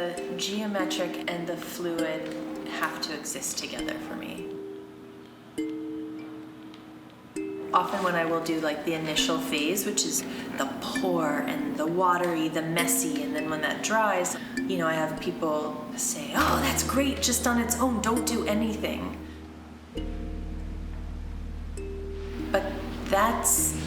the geometric and the fluid have to exist together for me. Often when I will do like the initial phase, which is the pour and the watery, the messy, and then when that dries, you know, I have people say, oh, that's great just on its own, don't do anything. But that's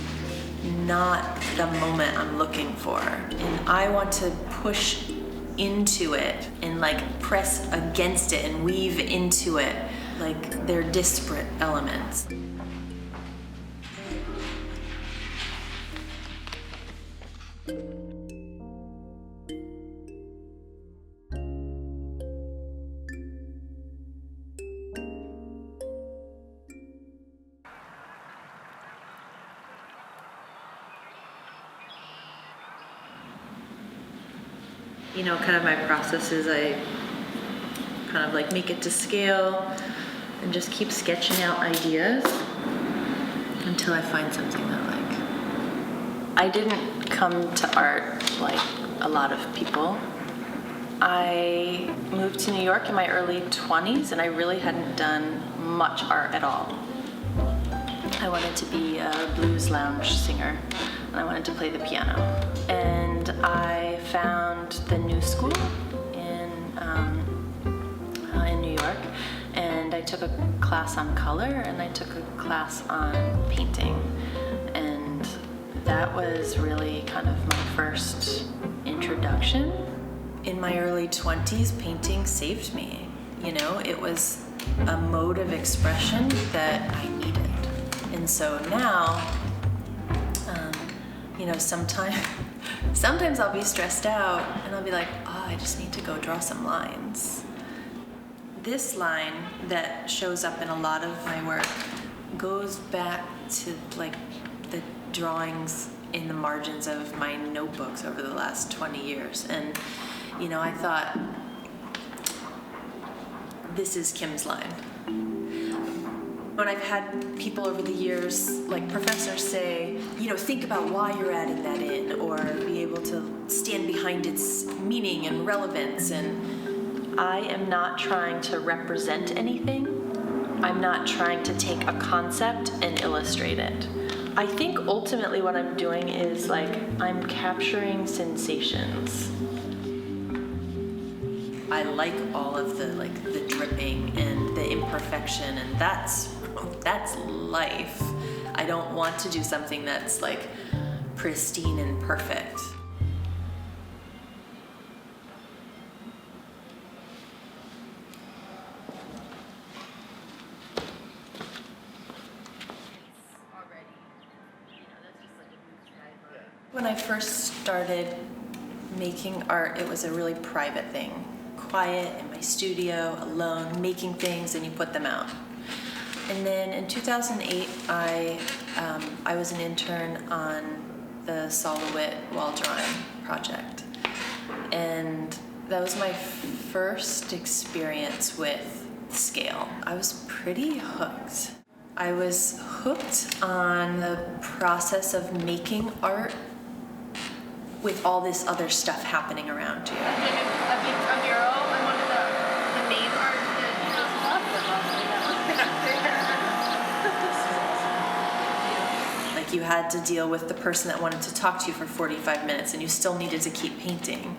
not the moment I'm looking for. And I want to push into it and like press against it and weave into it like they're disparate elements. You know, kind of my process is I kind of like make it to scale and just keep sketching out ideas until I find something that I like. I didn't come to art like a lot of people. I moved to New York in my early 20s and I really hadn't done much art at all. I wanted to be a blues lounge singer and I wanted to play the piano. And I found the New School in New York, and I took a class on color and I took a class on painting, and that was really kind of my first introduction. In my early 20s, painting saved me. You know, it was a mode of expression that I needed. And so now, you know, sometimes I'll be stressed out and I'll be like, oh, I just need to go draw some lines. This line that shows up in a lot of my work goes back to like the drawings in the margins of my notebooks over the last 20 years. And, you know, I thought, this is Kim's line. When I've had people over the years, like professors say, you know, think about why you're adding that in, or be able to stand behind its meaning and relevance. And I am not trying to represent anything. I'm not trying to take a concept and illustrate it. I think ultimately what I'm doing is like, I'm capturing sensations. I like all of the dripping and the imperfection, and that's life. I don't want to do something that's like pristine and perfect. When I first started making art, it was a really private thing. Quiet in my studio, alone, making things, and you put them out. And then in 2008, I was an intern on the LeWitt wall drawing project. And that was my first experience with scale. I was pretty hooked. I was hooked on the process of making art with all this other stuff happening around you. A mural and one of the main art that you just love. Like you had to deal with the person that wanted to talk to you for 45 minutes and you still needed to keep painting.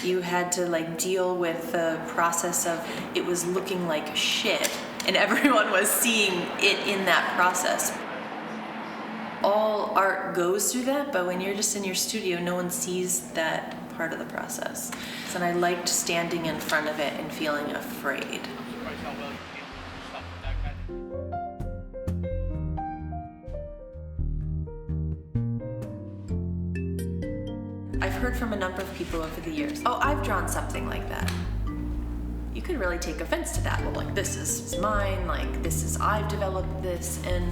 You had to like deal with the process of it was looking like shit and everyone was seeing it in that process. All art goes through that, but when you're just in your studio, no one sees that part of the process. And I liked standing in front of it and feeling afraid. I've heard from a number of people over the years, oh, I've drawn something like that. You could really take offense to that. Well, like, this is mine, like, this is, I've developed this, and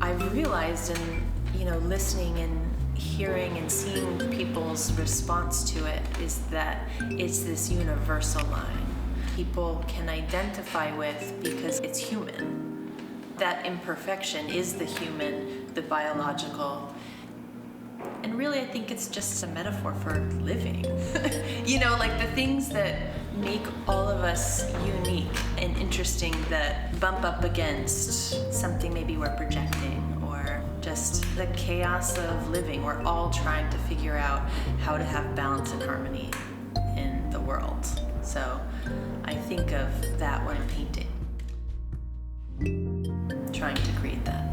I've realized in, you know, listening and hearing and seeing people's response to it is that it's this universal line people can identify with because it's human. That imperfection is the human, the biological. And really, I think it's just a metaphor for living. Like the things that make all of us unique and interesting that bump up against something maybe we're projecting, or just the chaos of living. We're all trying to figure out how to have balance and harmony in the world. So I think of that when I'm painting, trying to create that.